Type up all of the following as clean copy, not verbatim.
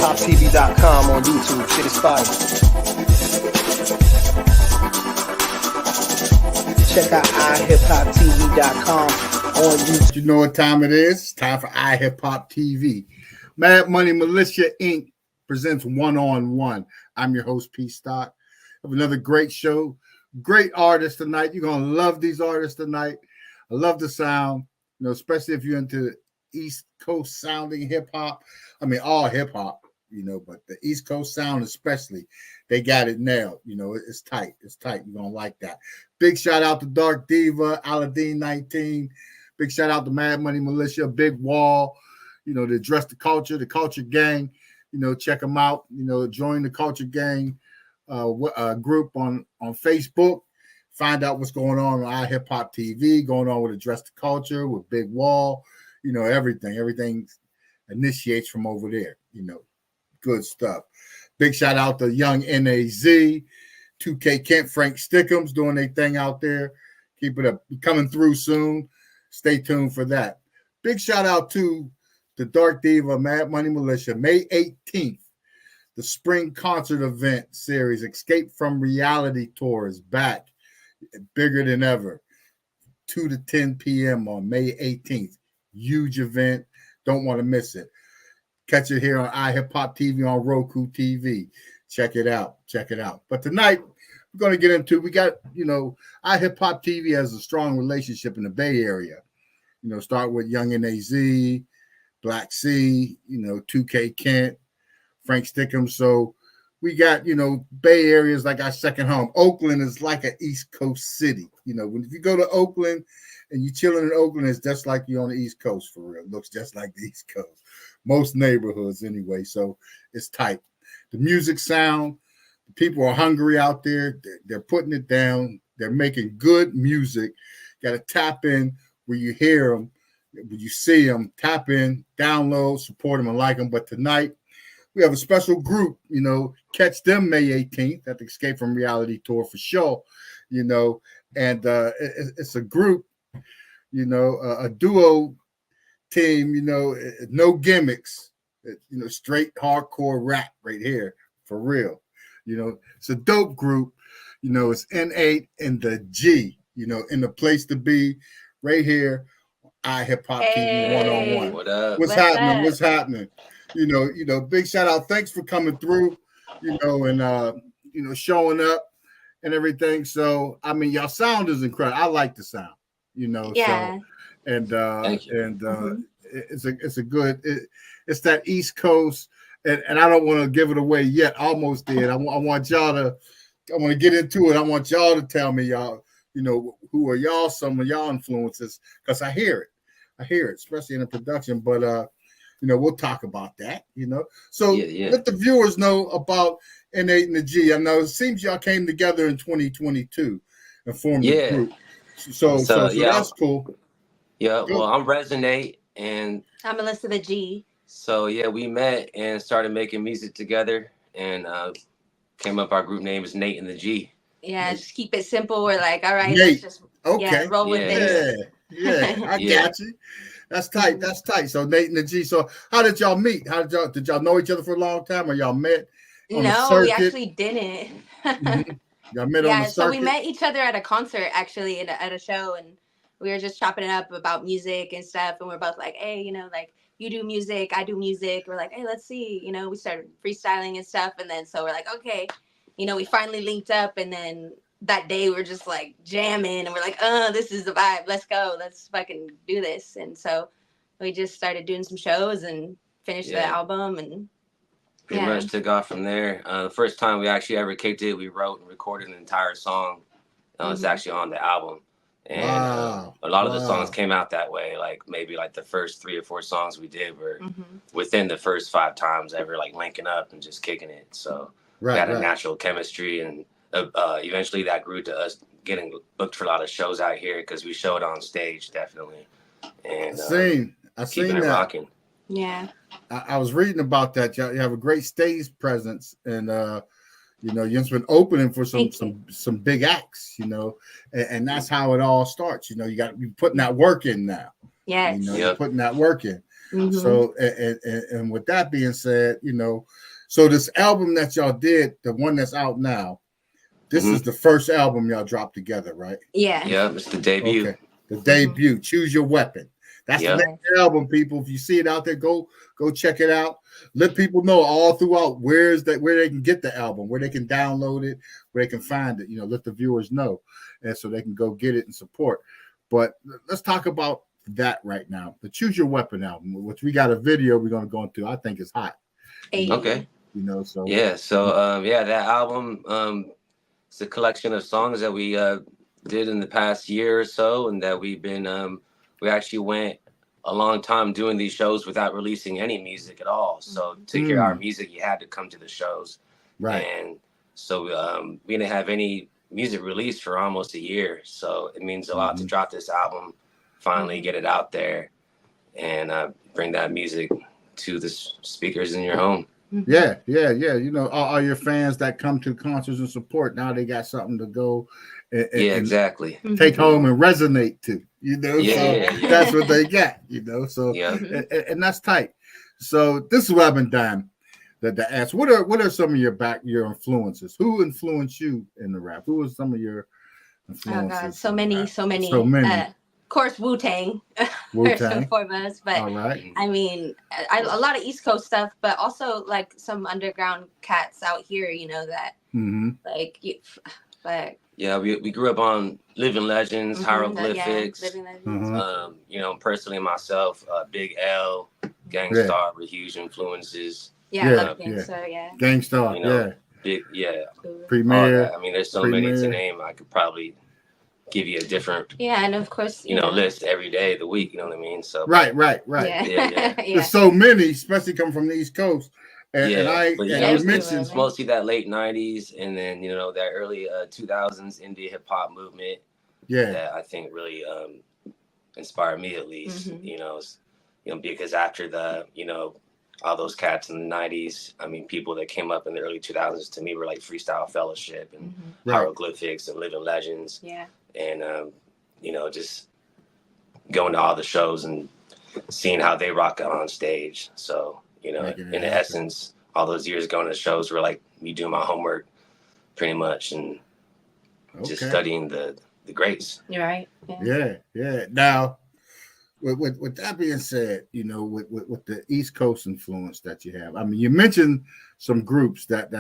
iHipHopTV.com on YouTube. Shit is fire. Check out iHipHopTV.com on YouTube. You know what time it is? It's time for iHipHopTV. Mad Money Militia Inc. presents One on One. I'm your host, P. Stock. I have another great show. Great artists tonight. You're going to love these artists tonight. I love the sound, especially if you're into East Coast sounding hip hop. I mean, all hip hop, but the East Coast sound especially, they got it nailed. It's tight. It's tight. You're going to like that. Big shout out to Dark Diva, Aladdin19. Big shout out to Mad Money Militia, Big Wall, to address the culture gang. Check them out. Join the culture gang group on Facebook. Find out what's going on iHipHopTV, going on with Address the Culture, with Big Wall, everything initiates from over there, good stuff. Big shout out to Young NAZ, 2K Kent, Frank Stickums doing their thing out there. Keep it up. Coming through soon. Stay tuned for that. Big shout out to the Dark Diva, Mad Money Militia, May 18th. The spring concert event series, Escape from Reality Tour, is back. Bigger than ever. 2 to 10 p.m. on May 18th. Huge event. Don't want to miss it. Catch it here on iHipHopTV on Roku TV. Check it out. Check it out. But tonight, we're going to get into, we got, iHipHopTV has a strong relationship in the Bay Area. Start with Young NAZ, Black C, 2K Kent, Frank Stickums. So we got, Bay Area is like our second home. Oakland is like an East Coast city. If you go to Oakland and you're chilling in Oakland, it's just like you're on the East Coast for real. It looks just like the East Coast. Most neighborhoods anyway. So it's tight. The music sound, the people are hungry out there. They're putting it down. They're making good music. Got to tap in where you hear them, when you see them. Tap in, download, support them, and like them. But tonight, we have a special group, catch them May 18th at the Escape from Reality Tour for sure, and it's a group, a duo team, no gimmicks, straight hardcore rap right here for real. It's a dope group, it's N8 and the G, in the place to be right here, iHipHopTV One-on-One. What up? What's happening? What's happening? Big shout out. Thanks for coming through, and showing up and everything. So, I mean, y'all sound is incredible. I like the sound, Yeah. So, and Mm-hmm. it's a good, it's that East Coast, and I don't want to give it away yet. Almost did. I want y'all to, I want to get into it. I want y'all to tell me, y'all, who are y'all, some of y'all influences, because I hear it, especially in the production. But we'll talk about that, So let the viewers know about N8 and the G. I know it seems y'all came together in 2022 and formed a group. So that's cool. Yeah, well, I'm ReziN8 and I'm Alyssa Tha G. So we met and started making music together, and came up. Our group name is Nate and the G. Yeah, just keep it simple. We're like, all right, Nate. let's just roll with this. Yeah, I got you. That's tight. That's tight. So Nate and the G. So how did y'all meet? Did y'all know each other for a long time, or y'all met on the No, circuit? we actually didn't. Y'all met on the circuit? So we met each other at a concert, actually, at a show, and we were just chopping it up about music and stuff. And we're both like, hey, like, you do music, I do music. We're like, hey, let's see. We started freestyling and stuff. And then so we're like, okay, we finally linked up. And then that day we're just like jamming, and we're like, oh, this is the vibe. Let's go. Let's fucking do this. And so we just started doing some shows and finished the album, and pretty much took off from there. The first time we actually ever kicked it, we wrote and recorded an entire song. It's actually on the album. And a lot of the songs came out that way. Like maybe like the first 3 or 4 songs we did were within the first 5 times ever like linking up and just kicking it. So we had a natural chemistry, and eventually that grew to us getting booked for a lot of shows out here because we showed on stage definitely. And I seen that. Rocking. Yeah. I was reading about that. You have a great stage presence, and you've been opening for some big acts, and that's how it all starts. You got to be putting that work in now. Yes. You're putting that work in. So, and with that being said, you know, so this album that y'all did, the one that's out now, this is the first album y'all dropped together, right? Yeah, it's the debut. Okay. The debut, Choose Your Weapon. That's the next album, people. If you see it out there, go check it out. Let people know all throughout where they can get the album, where they can download it, where they can find it. You know, let the viewers know, and so they can go get it and support. But let's talk about that right now. The Choose Your Weapon album, which we got a video we're going to go into. I think it's hot. Okay. You know, so that album, it's a collection of songs that we did in the past year or so, and that we've been we actually went a long time doing these shows without releasing any music at all. So to hear our music, you had to come to the shows, right? And so we didn't have any music released for almost a year. So it means a lot to drop this album, finally get it out there, and bring that music to the speakers in your home. Yeah. You know, all your fans that come to concerts and support, now they got something to go and exactly. Take home and resonate to, you know. That's what they got, you know. So and that's tight. So this is what I've been dying to ask. What are some of your influences? Who influenced you in the rap? Who was some of your influences? Oh God, so many. Of course, Wu-Tang, first and foremost. But I mean, a lot of East Coast stuff, but also like some underground cats out here, you know, that we grew up on Living Legends, Hieroglyphics. Living Legends. You know, personally myself, Big L, Gangstar were huge influences. I love Gangstar. Gangstar, you know, Big, Premier. I mean, there's so many to name. I could probably give you a different and of course you know list every day of the week, you know what I mean? So right. There's so many, especially coming from the East Coast, and you mentioned it's mostly that late 90s and then you know that early 2000s indie hip-hop movement that I think really inspired me, at least. You know, because after the all those cats in the 90s, I mean, people that came up in the early 2000s to me were like Freestyle Fellowship and Hieroglyphics and Living Legends. And, just going to all the shows and seeing how they rock it on stage. So, in essence, all those years going to shows were like me doing my homework pretty much and just studying the greats. You're right. Yeah. Now, with that being said, with the East Coast influence that you have, I mean, you mentioned some groups that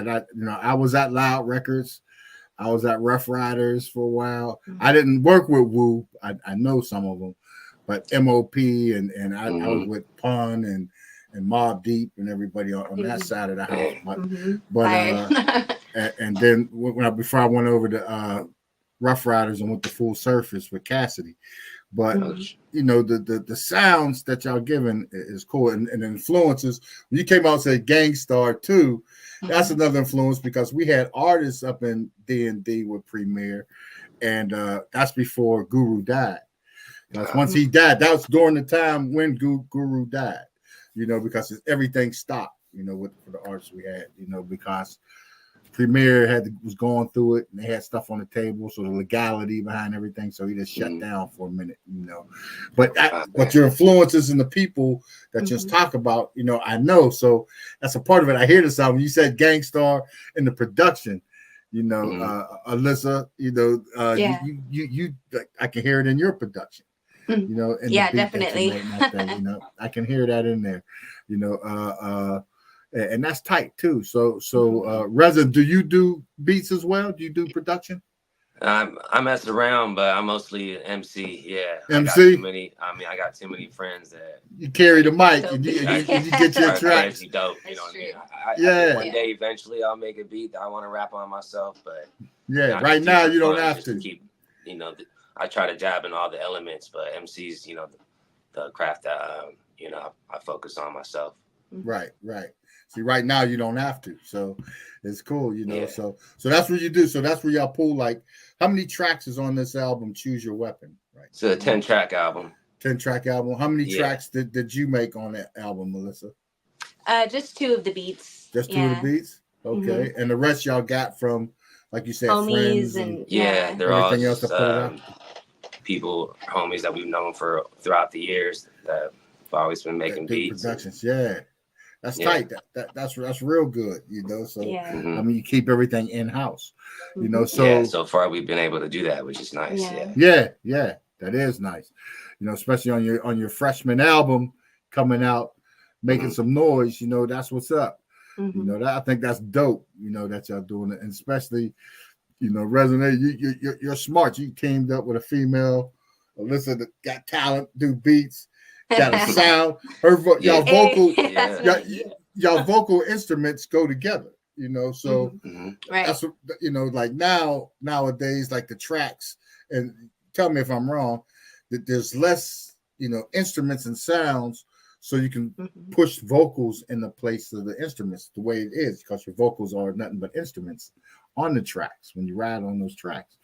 I was at Loud Records. I was at Rough Riders for a while. I didn't work with Wu. I know some of them, but MOP and I was with Pun and Mobb Deep and everybody on that side of the house. But and then before I went over to Rough Riders and went to Full Surface with Cassidy. But the sounds that y'all giving is cool, and the influences. When you came out and said Gangstar too, that's another influence because we had artists up in D&D with Premier, and that's before Guru died. Because once he died, that was during the time when Guru died. Because everything stopped. For the artists we had. Because Premier was going through it, and they had stuff on the table, so the legality behind everything. So he just shut down for a minute, But your influences and the people that just talk about, I know. So that's a part of it. I hear this album. You said Gangstar in the production, Alyssa. I can hear it in your production. Definitely. I can hear that in there. And that's tight too. So ReziN, do you do beats as well? Do you do production? I mess around, but I'm mostly MC. Yeah, MC. I got too many friends that you carry the mic and you get your tracks. Dope, you know what I mean? One day, eventually, I'll make a beat that I want to rap on myself, but right now you don't have to. Keep, I try to dab in all the elements, but MC's, the craft that I focus on myself. Right. See, right now you don't have to, so it's cool, So that's what you do. So that's where y'all pull. Like, how many tracks is on this album? Choose Your Weapon, right? It's a 10-track album. 10-track album. How many tracks did you make on that album, Melissa? Just 2 of the beats. Just 2 of the beats. Okay, and the rest y'all got from, like you said, homies friends and they're all else to put it out. People, homies that we've known for throughout the years that I've always been making beats. Productions, yeah. That's tight. That's real good, you know. So Yeah. I mean, you keep everything in house, you know. So yeah, so far we've been able to do that, which is nice. Yeah, that is nice. You know, especially on your freshman album coming out, making some noise. You know, that's what's up. You know, that I think that's dope. You know, that y'all doing it, and especially, you know, ReziN8. You're smart. You teamed up with a female, Alyssa, that got talent, do beats. Got a sound. Y'all vocal instruments go together, you know. So that's what, you know, like nowadays, like the tracks, and tell me if I'm wrong, that there's less, you know, instruments and sounds, so you can push vocals in the place of the instruments the way it is, because your vocals are nothing but instruments on the tracks when you ride on those tracks.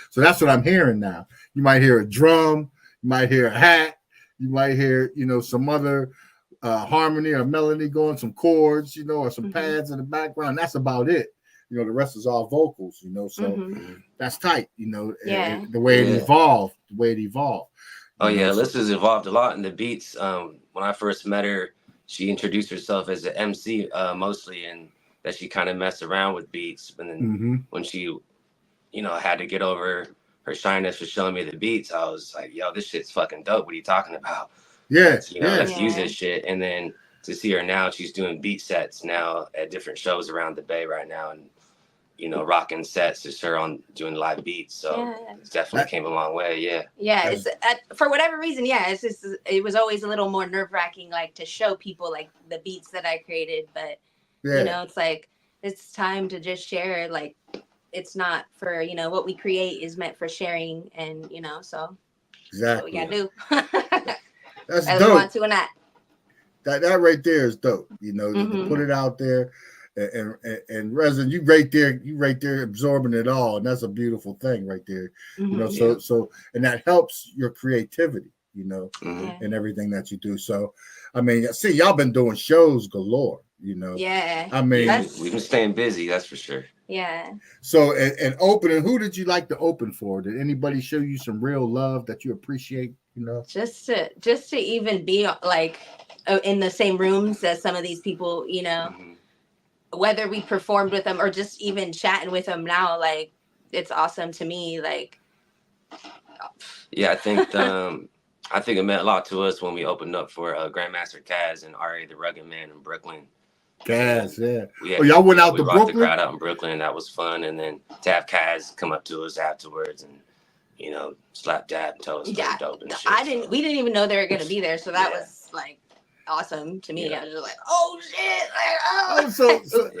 So that's what I'm hearing now. You might hear a drum, you might hear a hat. You might hear, you know, some other harmony or melody going, some chords, you know, or some pads in the background. That's about it. You know, the rest is all vocals, you know, so that's tight, you know, the way it evolved, Oh, yeah, Alyssa's evolved a lot in the beats. When I first met her, she introduced herself as an MC mostly, and that she kind of messed around with beats. And then when she, you know, had to get over her shyness for showing me the beats, I was like, yo, this shit's fucking dope. What are you talking about? Let's use this shit. And then to see her now, she's doing beat sets now at different shows around the Bay right now, and, you know, rocking sets, just her on doing live beats. So it's definitely came a long way. It's for whatever reason, it's just, it was always a little more nerve-wracking, like, to show people like the beats that I created, but you know, it's like, it's time to just share. Like, it's not for, you know, what we create is meant for sharing, and, you know, so that's what we gotta do. That's dope. We want to or not. That right there is dope. You know, to put it out there, and ReziN, you right there absorbing it all, and that's a beautiful thing right there. You know, so and that helps your creativity, you know, and everything that you do. So, I mean, see, y'all been doing shows galore, you know. I mean, we've been staying busy, that's for sure. So, and opening, who did you like to open for? Did anybody show you some real love that you appreciate, you know? Just to even be like in the same rooms as some of these people, you know, whether we performed with them or just even chatting with them now, like, it's awesome to me. Like, I think it meant a lot to us when we opened up for Grandmaster Caz and Area the Rugged Man in Brooklyn. Caz, y'all went out to Brooklyn? The crowd out in Brooklyn. That was fun. And then to have Caz come up to us afterwards and, you know, slap dab and tell us dope and shit. We didn't even know they were gonna be there, so that was like awesome to me. I was just like, oh shit,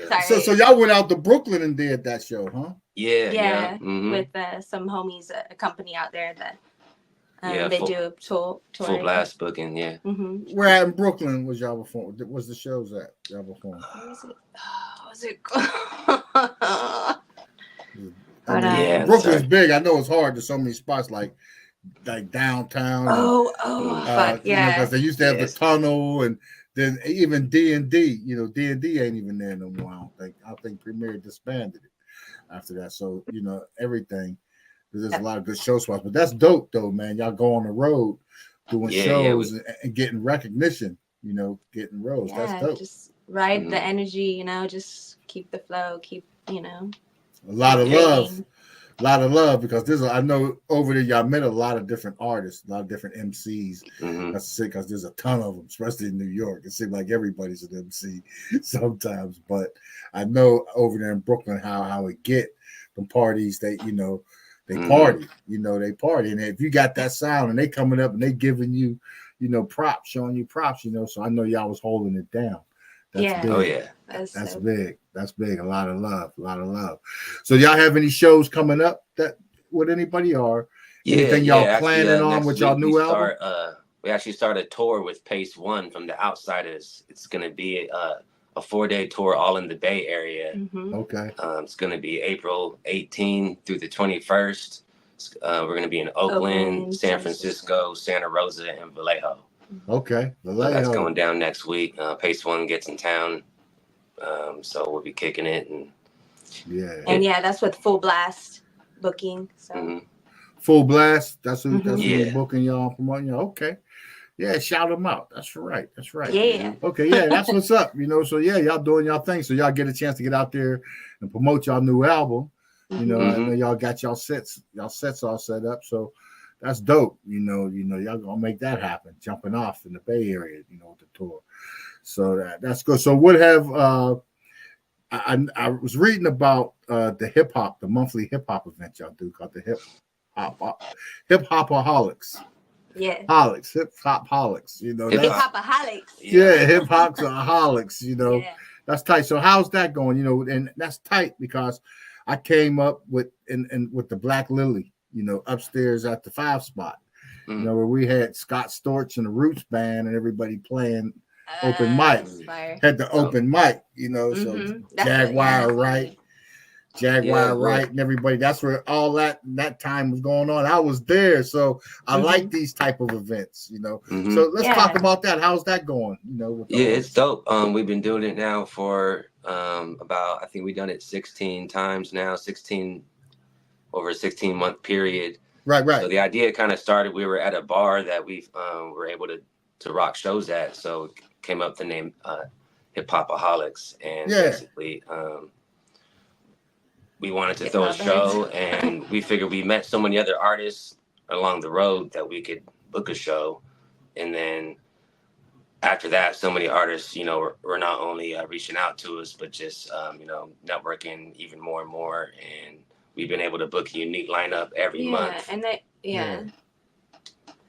like, so y'all went out to Brooklyn and did that show, huh? With some homies, a company out there that they do a tour. Full blast booking, Where at in Brooklyn was y'all performing? Was the shows at y'all performing? Was it? Brooklyn's big. I know it's hard. There's so many spots like downtown. Because they used to have the tunnel, and then even D&D. You know, D&D ain't even there no more. I think Premier disbanded it after that. So, you know, everything. There's a lot of good show spots, but that's dope though, man. Y'all go on the road doing shows and getting recognition. You know, getting roles. That's dope. Just ride the energy. You know, just keep the flow. Keep, you know. A lot of love, because I know over there y'all met a lot of different artists, a lot of different MCs. That's it, because there's a ton of them, especially in New York. It seems like everybody's an MC sometimes, but I know over there in Brooklyn how it get the parties that, you know, they party, you know, and if you got that sound and they coming up and they giving you, you know, props, showing you props, you know, so I know y'all was holding it down. That's big. Oh yeah, that's big. That's big. A lot of love. So y'all have any shows coming up that with anybody, or anything y'all planning on with y'all new album? We actually start a tour with Pace One from the Outsiders. It's gonna be a 4-day tour all in the Bay Area. Okay. It's gonna be April 18th through the 21st. We're gonna be in Oakland, San Francisco, Santa Rosa, and Vallejo. Okay, Vallejo. So that's going down next week. Pace One gets in town, so we'll be kicking it, and that's with Full Blast booking. So Full Blast. That's who booking y'all, promoting y'all. Okay, Yeah, shout them out. That's right. That's right. Yeah. Okay, yeah, that's what's up. So yeah, y'all doing y'all thing. So y'all get a chance to get out there and promote y'all new album. I know y'all got y'all sets all set up. So that's dope. Y'all gonna make that happen. Jumping off in the Bay Area, with the tour. So that's good. So what have I was reading about the monthly hip hop event y'all do called the HipHopAholics. Yeah. HipHopAholics. HipHopAholics. Yeah, HipHopAholics. Yeah. That's tight. So how's that going? And that's tight because I came up with with the Black Lily, upstairs at the 5 spot, where we had Scott Storch and the Roots Band and everybody playing open mic. Had the open mic, so Jaguar Right, and everybody. That's where all that time was going on. I was there, so I like these type of events, So let's talk about that. How's that going? It's dope. We've been doing it now for about, I think we've done it 16 times now, over a 16-month period. Right. So the idea kind of started. We were at a bar that we were able to rock shows at, so it came up the name HipHopAholics, and basically. We wanted to throw a show, and we figured we met so many other artists along the road that we could book a show. And then after that, so many artists, were not only reaching out to us, but just, networking even more and more. And we've been able to book a unique lineup every month.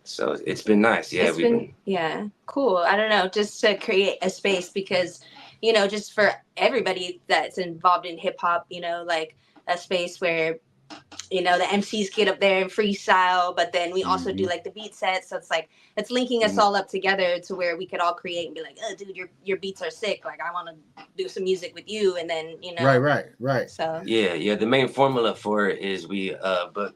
So it's been nice. Yeah, we've been cool. I don't know, just to create a space because, just for everybody that's involved in hip hop, like a space where, the MCs get up there and freestyle, but then we also do like the beat sets. So it's linking us all up together to where we could all create and be like, oh, dude, your beats are sick. Like, I want to do some music with you. And then, Right. So yeah. The main formula for it is we book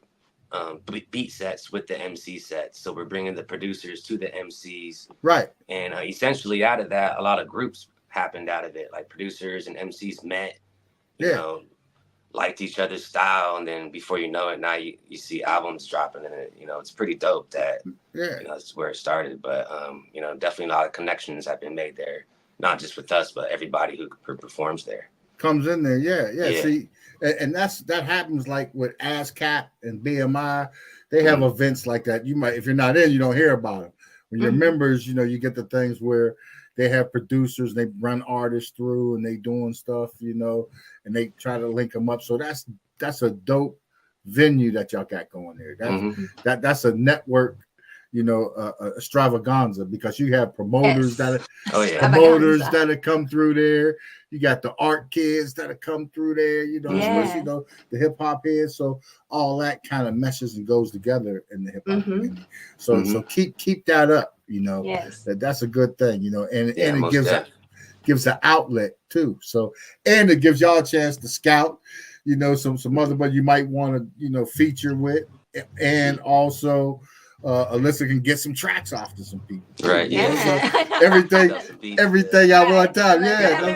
beat sets with the MC sets. So we're bringing the producers to the MCs. Right. And essentially out of that, a lot of groups happened out of it. Like producers and MCs met, liked each other's style. And then before you know it, now you see albums dropping and it's pretty dope that, that's where it started. But, definitely a lot of connections have been made there, not just with us, but everybody who performs there. Comes in there. Yeah. See, and that happens like with ASCAP and BMI. They have events like that. You might, if you're not in, you don't hear about them. When you're members, you get the things where they have producers, they run artists through and they doing stuff, and they try to link them up. So that's a dope venue that y'all got going there. That's a network, extravaganza, because you have promoters that come through there. You got the art kids that have come through there, especially the hip hop heads. So all that kind of meshes and goes together in the hip hop community. So keep that up, that's a good thing, and it gives an outlet too. So, and it gives y'all a chance to scout, some other, but you might want to, feature with, and also Alyssa can get some tracks off to some people. Right. Yeah. So everything at one time. Yeah.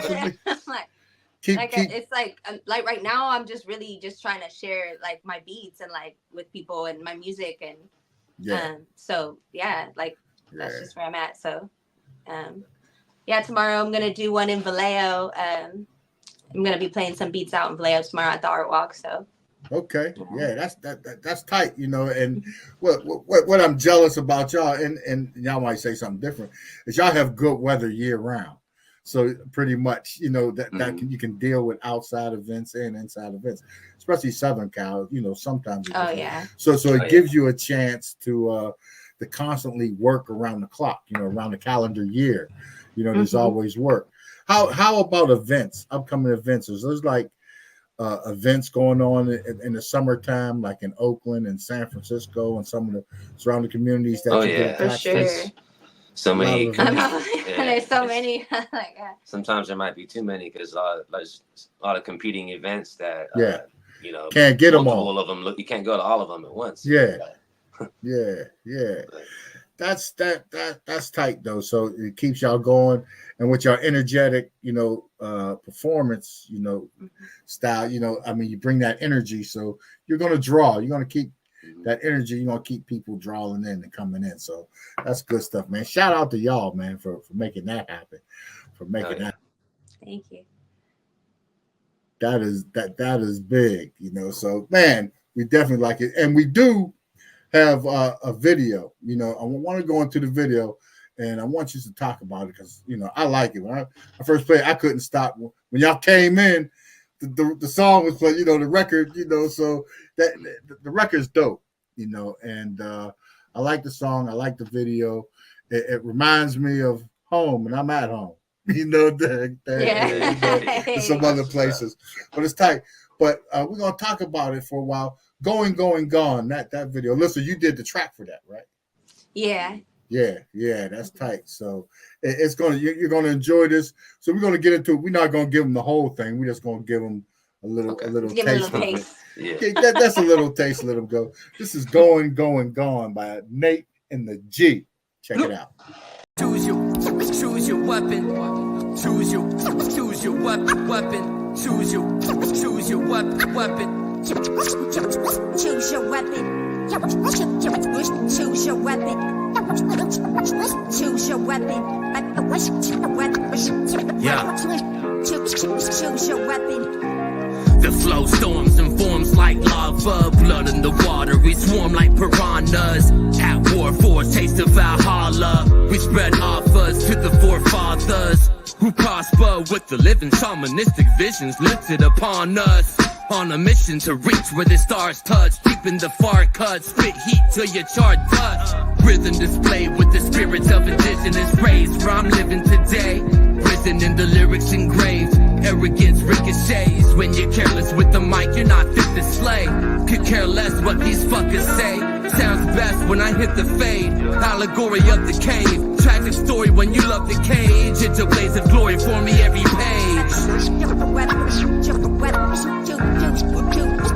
It's like right now I'm just really just trying to share like my beats and like with people and my music and that's just where I'm at. So tomorrow I'm gonna do one in Vallejo. I'm gonna be playing some beats out in Vallejo tomorrow at the Art Walk. So okay, yeah, that's tight, and what I'm jealous about y'all, and y'all might say something different, is y'all have good weather year round. So pretty much, that you can deal with outside events and inside events, especially Southern Cal. Sometimes. So it gives you a chance to constantly work around the clock. Around the calendar year. There's always work. How about events? Upcoming events? There's like events going on in the summertime, like in Oakland and San Francisco and some of the surrounding communities. For sure. So many. There's so many. Sometimes there might be too many because there's a lot of competing events that can't get them all. Of them. You can't go to all of them at once. Yeah. That's tight though. So it keeps y'all going, and with your energetic, performance, style. You bring that energy. So you're gonna draw. You're gonna keep that energy, you're gonna keep people drawing in and coming in. So that's good stuff, man. Shout out to y'all, man, for making that happen. For making that. Thank you. That is big, you know. So man, we definitely like it. And we do have a video, you know. I want to go into the video. And I want you to talk about it because, you know, I like it. When I first played, I couldn't stop. When y'all came in, the song was playing, you know, the record, you know, so that the record's dope, you know, and I like the song. I like the video. It reminds me of home, and I'm at home, you know, in some other places. But it's tight. But we're going to talk about it for a while. Going, Gone, that video. Alyssa, you did the track for that, right? Yeah. Yeah, that's tight. So you're gonna enjoy this. So we're gonna get into it. We're not gonna give them the whole thing. We're just gonna give them a little taste. That's a little taste. Let them go. This is Going, Gone by Nate and the G. Check it out. Choose your weapon. Choose your weapon. Choose your weapon. Choose your weapon. Choose your weapon. Choose your weapon. Yeah. Choose your weapon. The flow storms and forms like lava. Blood in the water, we swarm like piranhas. At war for a taste of Valhalla. We spread offers to the forefathers who prosper with the living shamanistic visions lifted upon us. On a mission to reach where the stars touch. Deep in the far cuts, spit heat till your chart touch. Rhythm displayed with the spirits of indigenous race. Where I'm living today, prison in the lyrics engraved. Arrogance ricochets. When you're careless with the mic, you're not fit to slay. Could care less what these fuckers say. Sounds best when I hit the fade. Allegory of the cave. Tragic story when you love the cage. It's a blaze of glory for me every page. Choose your weapon.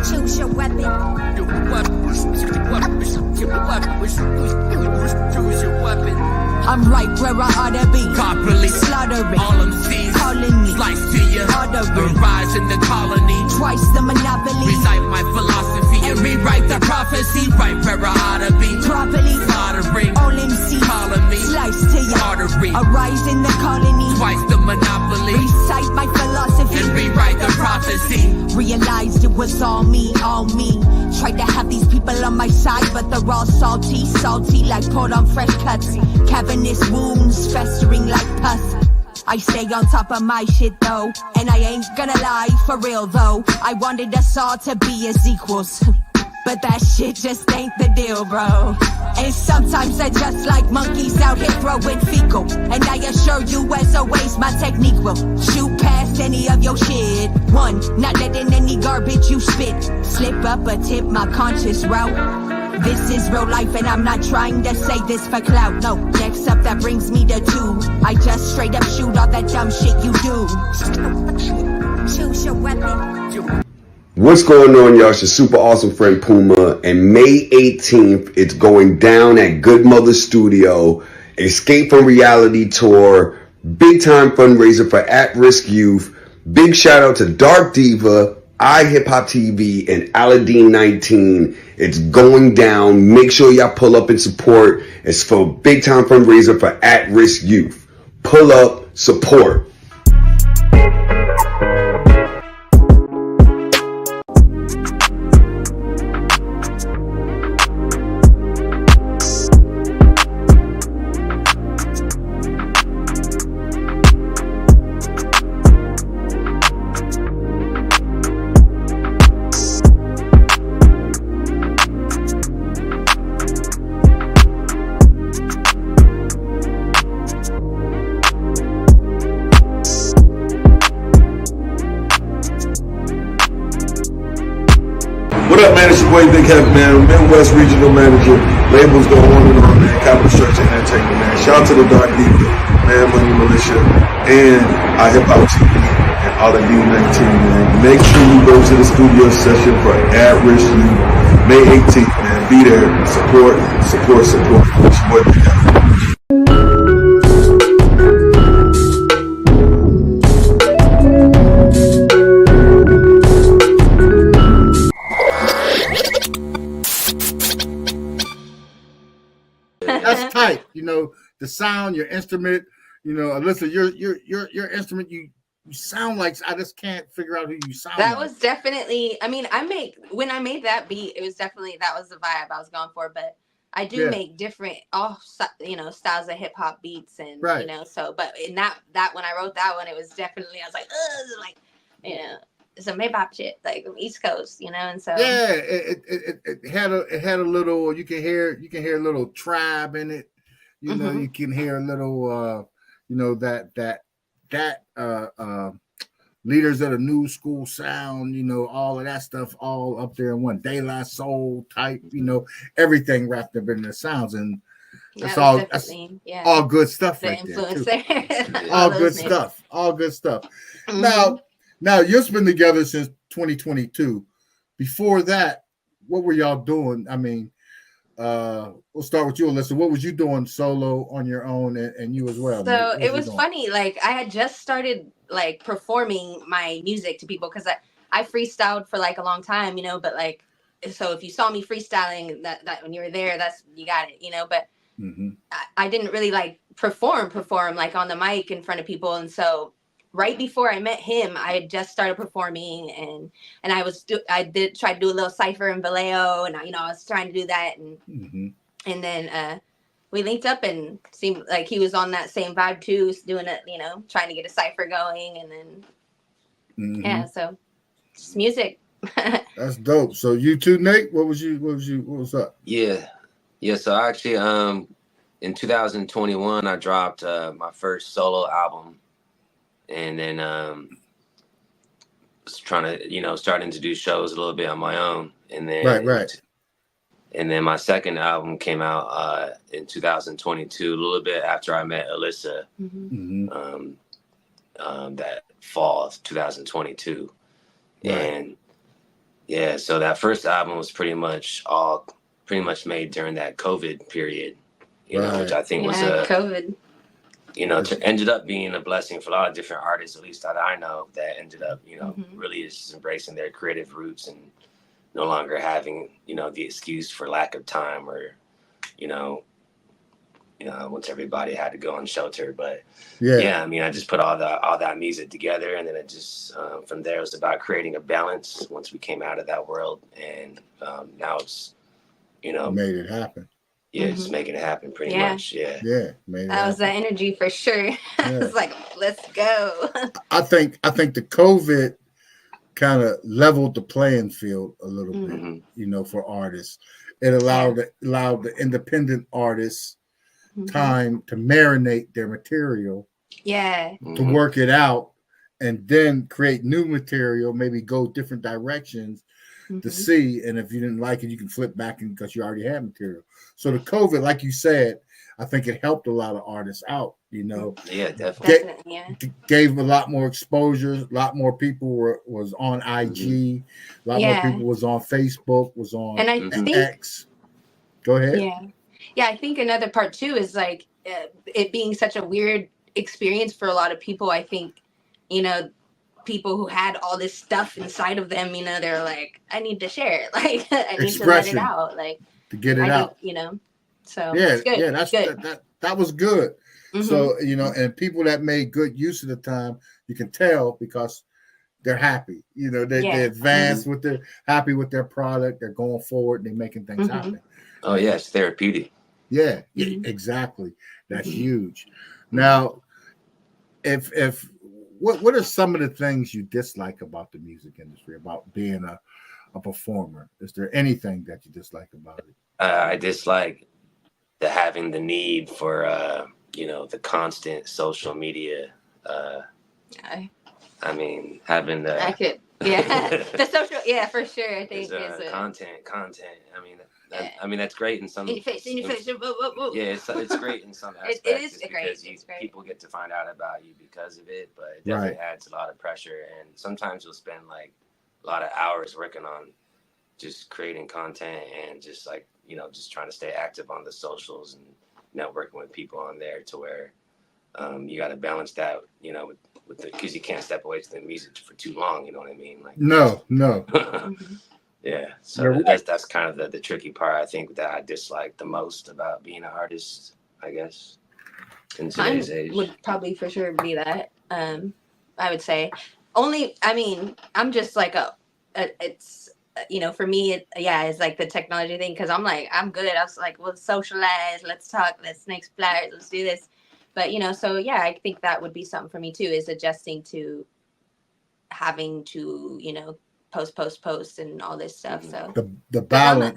Choose your weapon. I'm right where I ought to be. Properly Slaughtering. all MCs. Calling me. Slice to you. Ordering. Rise in the colony. Twice the monopoly. Recite my philosophy and rewrite the prophecy. Right where I ought to be. Properly. Slaughtering. All MCs. Calling me. Slice to you. Artery. Arise in the colony. Twice the monopoly. Recite my philosophy and rewrite the prophecy. Realized it was all me, all me. Tried to have these people on my side, but they're all salty, salty like poured on fresh cuts. Cavernous wounds festering like pus. I stay on top of my shit though, and I ain't gonna lie, for real though. I wanted us all to be as equals. But that shit just ain't the deal, bro. And sometimes they're just like monkeys out here throwing fecal. And I assure you, as always, my technique will shoot past any of your shit. One, not letting any garbage you spit slip up or tip my conscious route. This is real life and I'm not trying to say this for clout. No, next up that brings me to two. I just straight up shoot all that dumb shit you do. Choose your weapon. What's going on, y'all? It's your super awesome friend Puma, and May 18th, it's going down at Good Mother Studio, Escape from Reality Tour, big time fundraiser for at-risk youth. Big shout out to Dark Diva, iHipHopTV, and Aladdin 19. It's going down. Make sure y'all pull up and support. It's for big time fundraiser for at-risk youth. Pull up, support. What up, man? It's your boy Big Heavy, man. Midwest Regional Manager. Labels go on and on, man. Capital Structure Entertainment, man. Shout out to the Dark Diva, Man Money Militia, and iHipHopTV, and all of you 19, man. Make sure you go to the studio session for at-risk youth, May 18th, man. Be there. Support. It's your boy Big Heavy. that's tight. You know, the sound, your instrument. You know, Alyssa, your instrument. You sound like, I just can't figure out who you sound that like. was definitely, I mean, when I made that beat, it was definitely, that was the vibe I was going for. But I do make different, styles of hip hop beats, and you know, so, but in that when I wrote that one, it was definitely, I was like, you know, some hip hop shit, like East Coast, you know, and so it had a little, you can hear a little tribe in it, you know, you can hear a little, you know, that leaders of the new school sound, you know, all of that stuff all up there in one. De La Soul type, you know, everything wrapped up in the sounds, and that's all good stuff right there too. all good stuff. Now you've been together since 2022. Before that, what were y'all doing? I mean, we'll start with you, Alyssa. What was you doing solo on your own, and you as well? So it was funny. Like, I had just started like performing my music to people, because I freestyled for like a long time, you know. But like, so if you saw me freestyling, that when you were there, you got it, you know. But I didn't really like perform like on the mic in front of people, and so right before I met him, I had just started performing, and I did try to do a little cypher in Vallejo, and I was trying to do that, and then we linked up, and seemed like he was on that same vibe too, doing it, you know, trying to get a cypher going, and then so just music. That's dope. So you too, Nate? What was up? Yeah. So actually, in 2021, I dropped my first solo album. And then was trying to, you know, starting to do shows a little bit on my own. And then And then my second album came out in 2022, a little bit after I met Alyssa. That fall of 2022. And yeah, so that first album was pretty much made during that COVID period, you know, which I think was COVID. You know, ended up being a blessing for a lot of different artists, at least that I know, that ended up, you know, really just embracing their creative roots and no longer having, you know, the excuse for lack of time, or, you know, once everybody had to go on shelter. But I mean, I just put all that music together, and then it just from there it was about creating a balance once we came out of that world, and now it's, you know, made it happen. Yeah, it's making it happen pretty much. Yeah. That was the energy for sure. I was like, let's go. I think the COVID kind of leveled the playing field a little bit, you know, for artists. It allowed the independent artists time to marinate their material, to work it out, and then create new material, maybe go different directions to see. And if you didn't like it, you can flip back, and because you already had material. So the COVID, like you said, I think it helped a lot of artists out, you know. Yeah, definitely. Gave a lot more exposure. A lot more people was on IG. A lot more people was on Facebook, was on X. Go ahead. Yeah, I think another part too is like it being such a weird experience for a lot of people. I think, you know, people who had all this stuff inside of them, you know, they're like, I need to share it. Like, I need to let it out. Like, to get it out, you know. So it's good. That was good. So, you know, and people that made good use of the time, you can tell because they're happy. You know, they advance with their happy with their product. They're going forward. They're making things happen. Oh yeah, it's therapeutic. Yeah, exactly. That's huge. Now, if what are some of the things you dislike about the music industry, about being a performer? Is there anything that you dislike about it? I dislike having the need for you know, the constant social media. I mean, having the the social, for sure. I think it's content. I mean, I mean, that's great in some. In your face. Yeah, it's great in some aspects. It is great. People get to find out about you because of it, but it definitely adds a lot of pressure. And sometimes you'll spend like a lot of hours working on just creating content and just like, you know, just trying to stay active on the socials and networking with people on there, to where you got to balance that, you know, with the, because you can't step away from the music for too long. You know what I mean? Like no. Yeah, so that's kind of the tricky part. I think that I dislike the most about being an artist, I guess, in today's age. Would probably for sure be that. I would say only. I mean, I'm just like it's for me, it's like the technology thing because I'm like I'm good. I was like, well, socialize, let's talk, let's make flyers, let's do this. But so yeah, I think that would be something for me too, is adjusting to having to post and all this stuff. So the balance.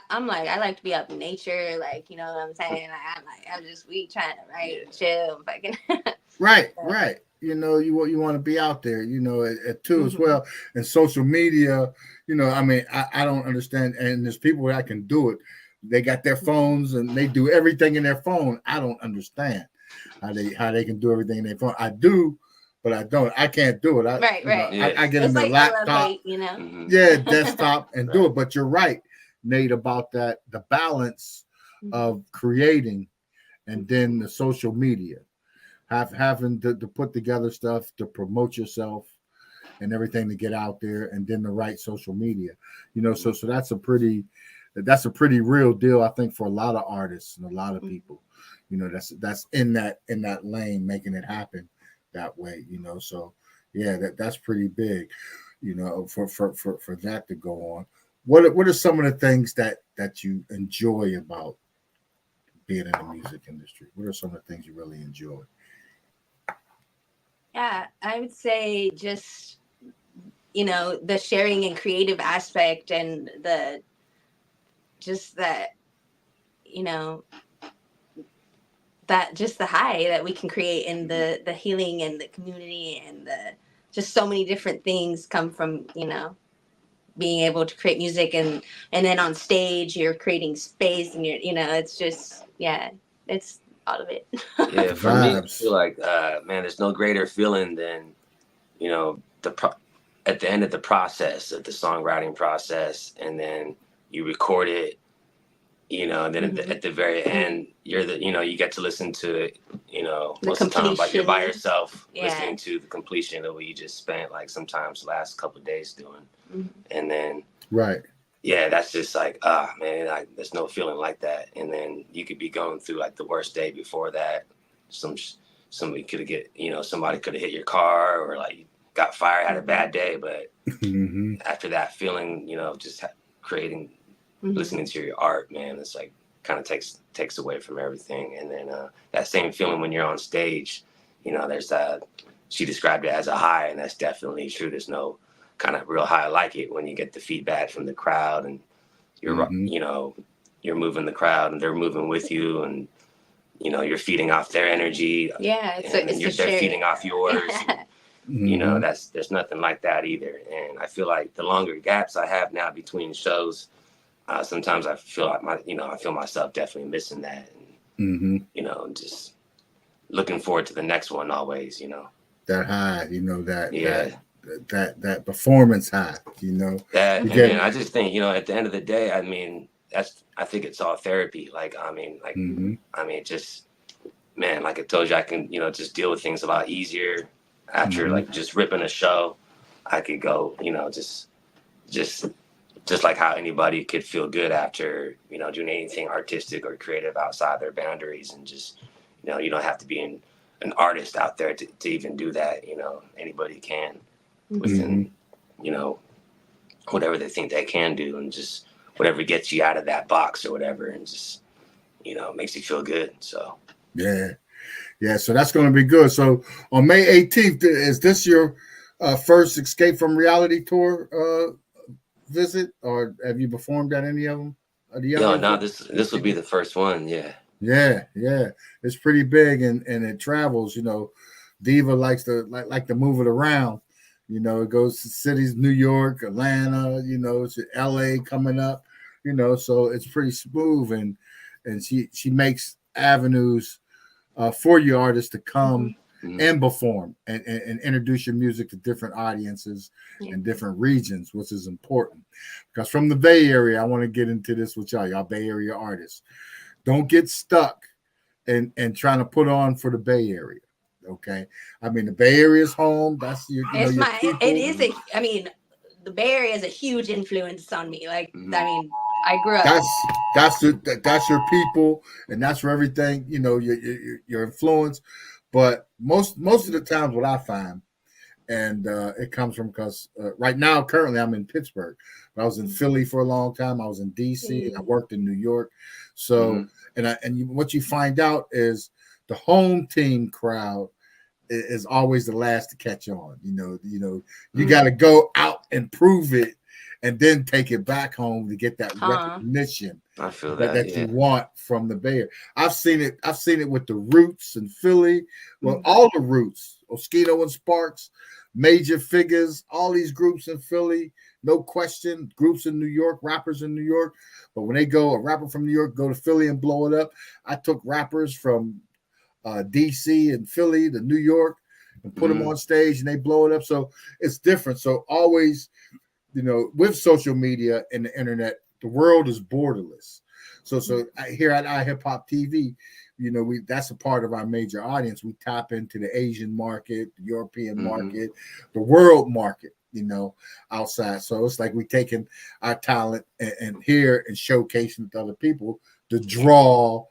I'm like I like to be up in nature, like what I'm saying. I'm just trying to chill, fucking. Right. You want to be out there, too as well. And social media, I mean, I don't understand. And there's people that can do it. They got their phones and they do everything in their phone. I don't understand how they can do everything in their phone. I do. But I don't. I can't do it. I get in the laptop, desktop, and do it. But you're right, Nate, about that. The balance of creating, and then the social media, having to put together stuff to promote yourself, and everything to get out there, and then the right social media. So that's a pretty real deal, I think, for a lot of artists and a lot of people. That's in that lane, making it happen that way, so yeah, that's pretty big, for that to go on. What are some of the things that you enjoy about being in the music industry? What are some of the things you really enjoy? Yeah, I would say just the sharing and creative aspect, and the high that we can create, and the healing and the community, and just so many different things come from being able to create music, and then on stage you're creating space, and you're it's just it's all of it. Yeah, for me, I feel like man, there's no greater feeling than at the end of the process, of the songwriting process, and then you record it. And then at the very end, you get to listen to it, most of the time, like you're by yourself, listening to the completion of what you just spent, like sometimes the last couple of days doing. And then, that's just like, man, like there's no feeling like that. And then you could be going through like the worst day before that. Somebody could have somebody could have hit your car, or like you got fired, had a bad day. But after that feeling, just creating, listening to your art, man, it's like kind of takes away from everything. And then that same feeling when you're on stage, there's she described it as a high, and that's definitely true. There's no kind of real high like it when you get the feedback from the crowd, and you're you're moving the crowd, and they're moving with you, and you're feeding off their energy. They're feeding off yours. There's nothing like that either. And I feel like the longer gaps I have now between shows, sometimes I feel like I feel myself definitely missing that, and just looking forward to the next one always. That high, that performance high, And I just think at the end of the day, I mean, I think it's all therapy. Like just, man, like I told you, I can just deal with things a lot easier after like just ripping a show. I could go, just like how anybody could feel good after, doing anything artistic or creative outside their boundaries, and just, you don't have to be an artist out there to even do that. Anybody can within, whatever they think they can do, and just whatever gets you out of that box or whatever, and just, makes you feel good. So, yeah. So that's going to be good. So on May 18th, is this your first Escape from Reality tour visit, or have you performed at any of them? This would be the first one. Yeah, it's pretty big, and it travels. Diva likes to like to move it around. It goes to cities, New York, Atlanta, to LA coming up, so it's pretty smooth, and she makes avenues for your artists to come and perform and introduce your music to different audiences and different regions, which is important. Because from the Bay Area, I want to get into this with y'all Bay Area artists. Don't get stuck and trying to put on for the Bay Area. Okay, I mean the Bay Area is home. That's your. It is the Bay Area is a huge influence on me. Like, I mean, I grew up. That's your people, and that's where everything, you know, your influence. But most of the times, what I find, and it comes from because right now, currently, I'm in Pittsburgh. I was in Philly for a long time. I was in DC. And I worked in New York. So, what you find out is the home team crowd is always the last to catch on. You got to go out and prove it, and then take it back home to get that recognition. I feel that you want from the Bay Area. I've seen it with the Roots in Philly. Well, all the Roots, Oskito and Sparks, Major Figures, all these groups in Philly, no question. Groups in New York, rappers in New York. But when a rapper from New York go to Philly and blow it up, I took rappers from DC and Philly to New York and put them on stage, and they blow it up. So it's different. So always, with social media and the internet, the world is borderless. So here at iHipHopTV, that's a part of our major audience. We tap into the Asian market, the European market, the world market, outside. So it's like we taking our talent and here and showcasing it to other people to draw,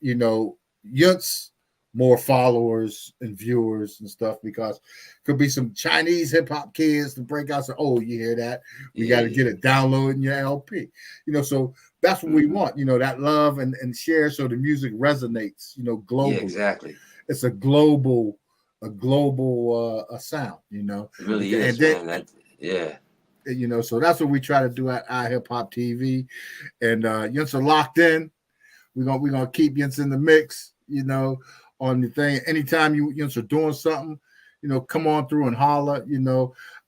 youths, more followers and viewers and stuff, because could be some Chinese hip hop kids to break out. So, you hear that? We got to get it downloaded in your LP. So that's what we want. That love and share, so the music resonates. Globally. Yeah, exactly. It's a global sound. It really is. And then, so that's what we try to do at iHipHopTV, and Yunts are locked in. We're gonna keep Yunts in the mix. On the thing. Anytime you are doing something, come on through and holler.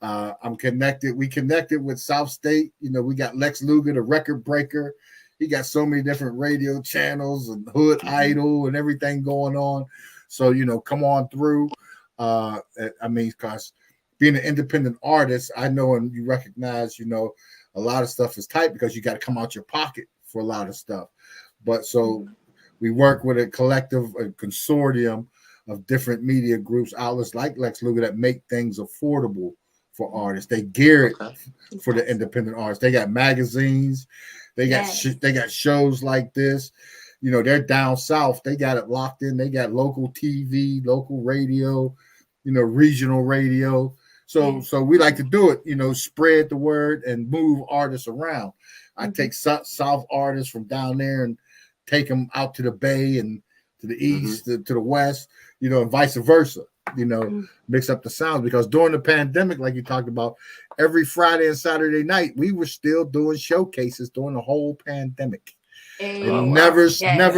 I'm connected. We connected with South State. We got Lex Luger, the record breaker. He got so many different radio channels and Hood Idol and everything going on. So, come on through. Because being an independent artist, I know, and you recognize, a lot of stuff is tight because you got to come out your pocket for a lot of stuff. But so we work with a collective, a consortium of different media groups, outlets like Lex Luger, that make things affordable for artists. They gear it for the independent artists. They got magazines. They got they got shows like this. They're down south. They got it locked in. They got local TV, local radio, regional radio. So we like to do it, spread the word and move artists around. I take South artists from down there and take them out to the Bay and to the East, to the West, and vice versa, mix up the sounds. Because during the pandemic, like you talked about, every Friday and Saturday night, we were still doing showcases during the whole pandemic. It never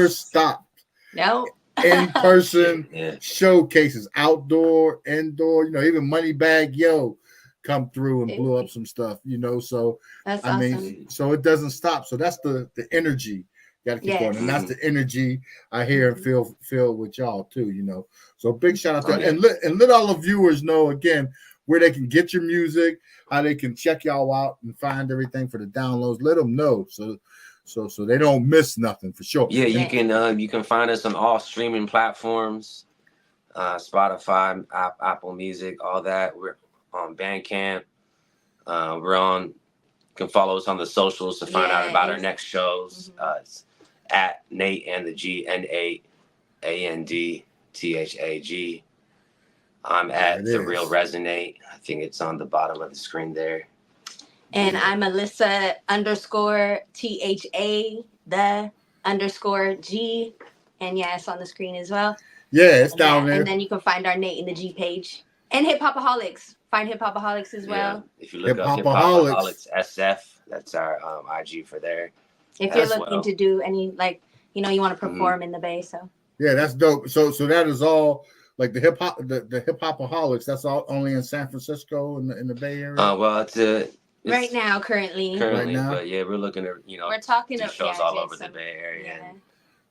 stopped. No. In-person showcases, outdoor, indoor, even Moneybag Yo come through and blew up some stuff, so that's awesome. So it doesn't stop. So that's the energy. Got to keep going, and that's the energy I hear and feel with y'all too. So big shout out to and let all the viewers know again where they can get your music, how they can check y'all out and find everything for the downloads. Let them know so they don't miss nothing for sure. Yeah, you can find us on all streaming platforms, Spotify, Apple Music, all that. We're on Bandcamp. You can follow us on the socials to find out about our next shows. It's at Nate and the G N8 ANDTHAG. I'm at The Real ReziN8. I think it's on the bottom of the screen there. And I'm Alyssa _THA the _G. And it's on the screen as well. Yeah, it's down there. And then you can find our Nate and the G page. And HipHopAholics. Find HipHopAholics as well. If you look up HipHopAholics SF, that's our IG for there. If you're looking to do any, you want to perform in the Bay, so. Yeah, that's dope. So that is all, like the HipHopAholics. That's all only in San Francisco in the Bay Area. Well, it's right now, currently, right now. But we're looking to we're talking do shows all over the Bay Area,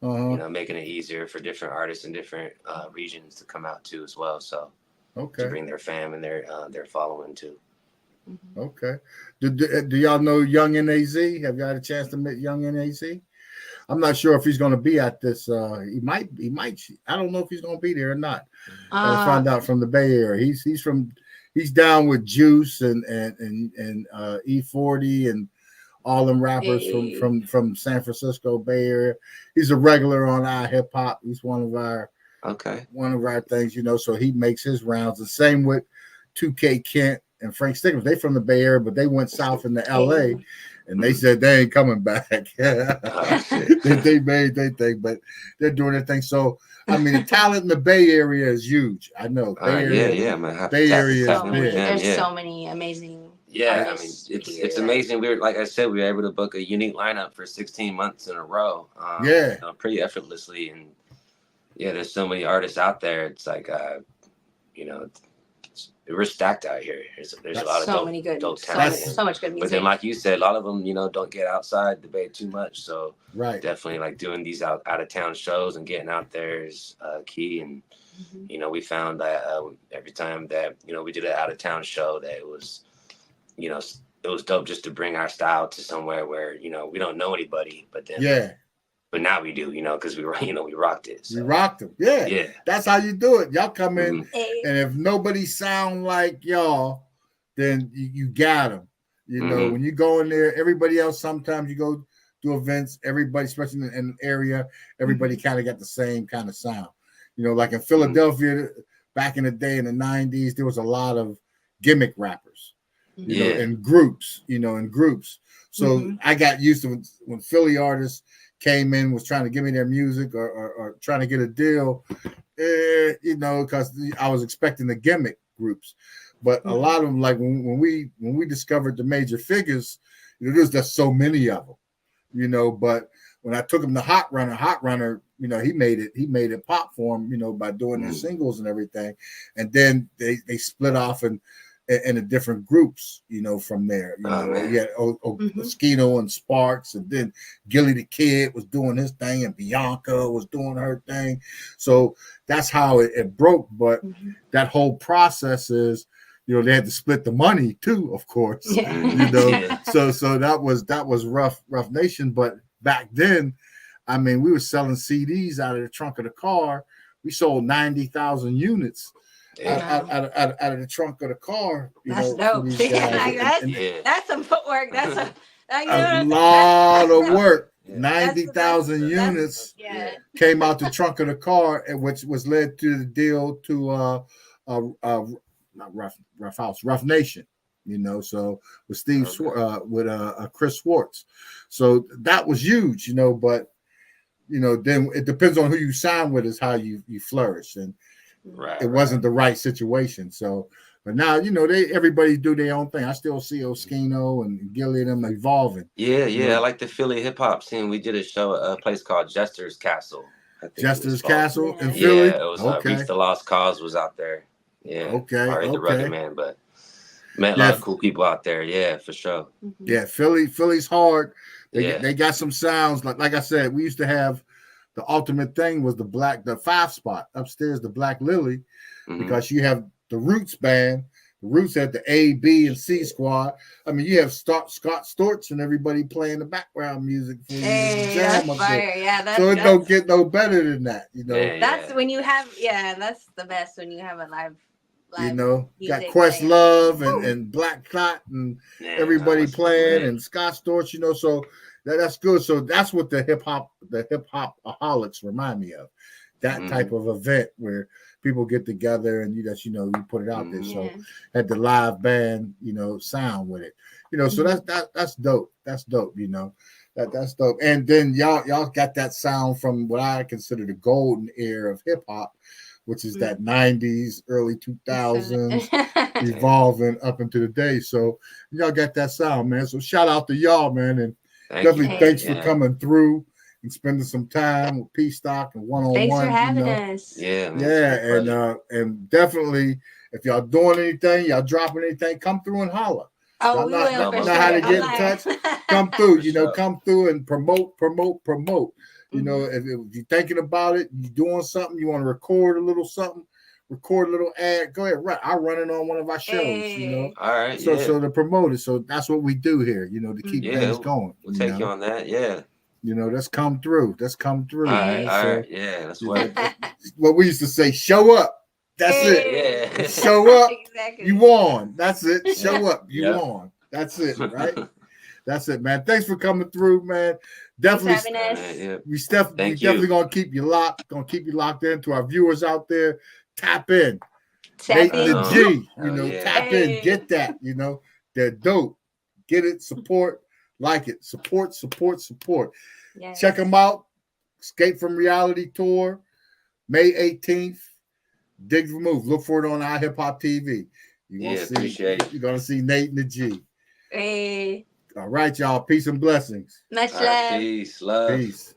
and making it easier for different artists in different regions to come out too as well. So to bring their fam and their following too. Okay. Do y'all know Young NAZ? Have y'all had a chance to meet Young NAZ? I'm not sure if he's going to be at this. He might. I don't know if he's going to be there or not. Let's find out from the Bay Area. He's he's down with Juice and E40 and all them rappers from San Francisco Bay Area. He's a regular on iHipHop. He's one of our things, you know. So he makes his rounds. The same with 2K Kent and Frank Stickers. They from the Bay Area, but they went south into LA, and they said they ain't coming back. They made their thing, but they're doing their thing. So I mean, the talent in the Bay Area is huge. I know. Bay Area, man. Bay Area is big. There's so many amazing. Yeah, I mean, it's amazing. We were, like I said, we were able to book a unique lineup for 16 months in a row. You know, pretty effortlessly, and there's so many artists out there. It's like, you know, we're stacked out here. There's a lot of dope talent. So much good music. But then, like you said, a lot of them, you know, don't get outside the Bay too much. So definitely, like doing these out of town shows and getting out there is key. And you know, we found that every time that we did an out of town show, that it was, you know, it was dope just to bring our style to somewhere where, you know, we don't know anybody, but then but now we do, you know, because we rocked it. So. We rocked them. Yeah. That's how you do it. Y'all come in, and if nobody sound like y'all, then you got them. You know, when you go in there, everybody else, sometimes you go to events, everybody, especially in an area, everybody kind of got the same kind of sound. You know, like in Philadelphia, back in the day in the 90s, there was a lot of gimmick rappers. You know, in groups, So I got used to when Philly artists came in, was trying to give me their music or trying to get a deal, you know, because I was expecting the gimmick groups. But a lot of them, like when we discovered the major figures, you know, there's just so many of them, you know. But when I took him to Hot Runner, you know, he made it pop for him, you know, by doing their singles and everything. And then they split off and the different groups, you know, from there. You know, you had Skino and Sparks, and then Gilly the Kid was doing his thing, and Bianca was doing her thing. So that's how it broke. But that whole process is, you know, they had to split the money too, of course. You know, so that was rough nation. But back then, I mean, we were selling CDs out of the trunk of the car. We sold 90,000 units. Out of the trunk of the car, that's know, dope. That's some footwork. That's a lot of work. 90,000 units came out the trunk of the car, and which was led to the deal to not Rough Nation, you know. So with Steve with Chris Swartz, so that was huge, you know. But you know, then it depends on who you sign with, is how you flourish. And it wasn't the right situation. So, but now, you know, everybody do their own thing. I still see Oskino and Gilly and them evolving. Yeah. I like the Philly hip hop scene. We did a show at a place called Jester's Castle. Jester's Castle in Philly? Yeah, it was Reach the Lost Cause was out there. Yeah. Okay. The Rugged Man, but met a lot of cool people out there. Yeah, for sure. Yeah, Philly's hard. They got some sounds. Like I said, we used to have the ultimate thing was the 5 spot upstairs, the Black Lily, because you have the Roots band. The Roots had the A, B, and C squad. I mean, you have Scott Storch and everybody playing the background music for you. That's fire. Yeah, so it don't get no better than that, you know. That's when you have, that's the best when you have a live you know, got Questlove and Black Clot and everybody playing and Scott Storch, you know, so that's good. So that's what the HipHopAholics remind me of. That type of event where people get together and you put it out there. So had the live band, you know, sound with it. You know, so that's dope. That's dope, you know. That's dope. And then y'all got that sound from what I consider the golden era of hip hop, which is that 90s, early 2000s, evolving up into the day. So y'all got that sound, man. So shout out to y'all, man. And thanks for coming through and spending some time with P-Stock and one-on-one. Thanks for having us. Yeah, man. And definitely, if y'all doing anything, y'all dropping anything, come through and holler. Oh, we will. Know how to get in touch. Come through, you know, come through and promote. You know, if you're thinking about it, you're doing something, you want to record a little something, record a little ad, go ahead, I'll run it on one of our shows, you know. All right. So to promote it. So that's what we do here, you know, to keep things going. We'll take you on that, You know, that's come through. All right, yeah, that's what we used to say, show up. That's it. Show up, Exactly. you won. That's it. Show up, you Yep. won. That's it, right? That's it, man. Thanks for coming through, man. Definitely, we definitely gonna keep you locked. Gonna keep you locked in. To our viewers out there, tap in. Nate the G, you know, tap in, get that, you know, they're dope. Get it, support, like it, support. Yes. Check them out. Escape from Reality Tour, May 18th. Dig the Move. Look for it on iHipHopTV. You're gonna see Nate and the G. Hey. All right, y'all. Peace and blessings. Much love. Peace, love. Peace.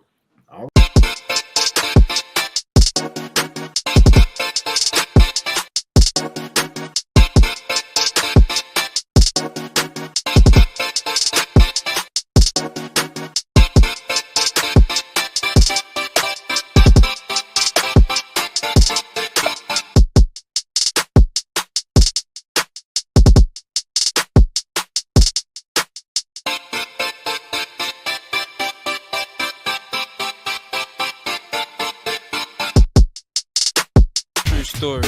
Story.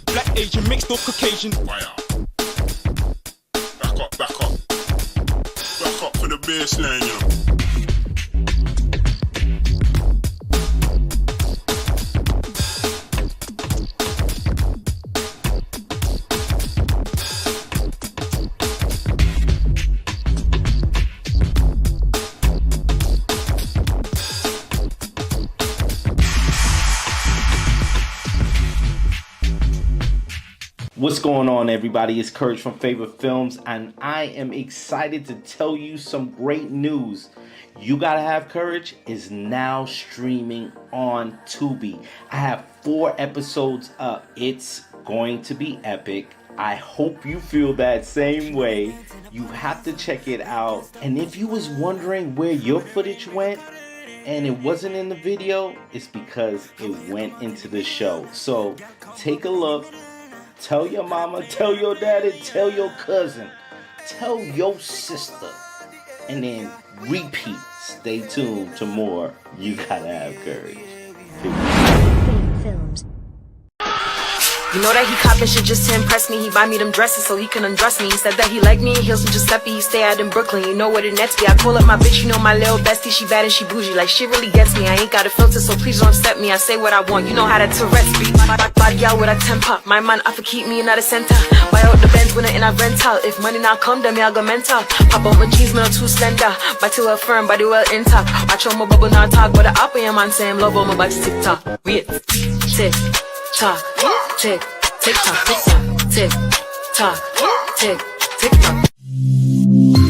Black Asian mixed up Caucasian. Fire. Back up. Back up for the baseline, you know. What's going on, everybody? It's Courage from Favorite Films, and I am excited to tell you some great news. You Gotta Have Courage is now streaming on Dubee. I have 4 episodes up. It's going to be epic. I hope you feel that same way. You have to check it out. And if you was wondering where your footage went and it wasn't in the video, it's because it went into the show. So take a look. Tell your mama, tell your daddy, tell your cousin, tell your sister, and then repeat. Stay tuned to more You Gotta Have Courage. Films. You know that he copping shit just to impress me. He buy me them dresses so he can undress me. He said that he like me in heels and Giuseppe. He stay out in Brooklyn. You know what it nets me. I call up my bitch, you know my little bestie. She bad and she bougie. Like shit really gets me. I ain't got a filter, so please don't step me. I say what I want. You know how to Tourette's be. Bad girl with a temper. My man I for keep me in the center. Buy out the Benz when I in a rental. If money not come, then me I go mental. Pop out my jeans, me not too slender. Body well firm, body well intact. Watch on my bubble not talk, but the up in your man say him love on my body TikTok. Wait, tick tock, tick. Tick tock, tick tock, tick tock, tick tock.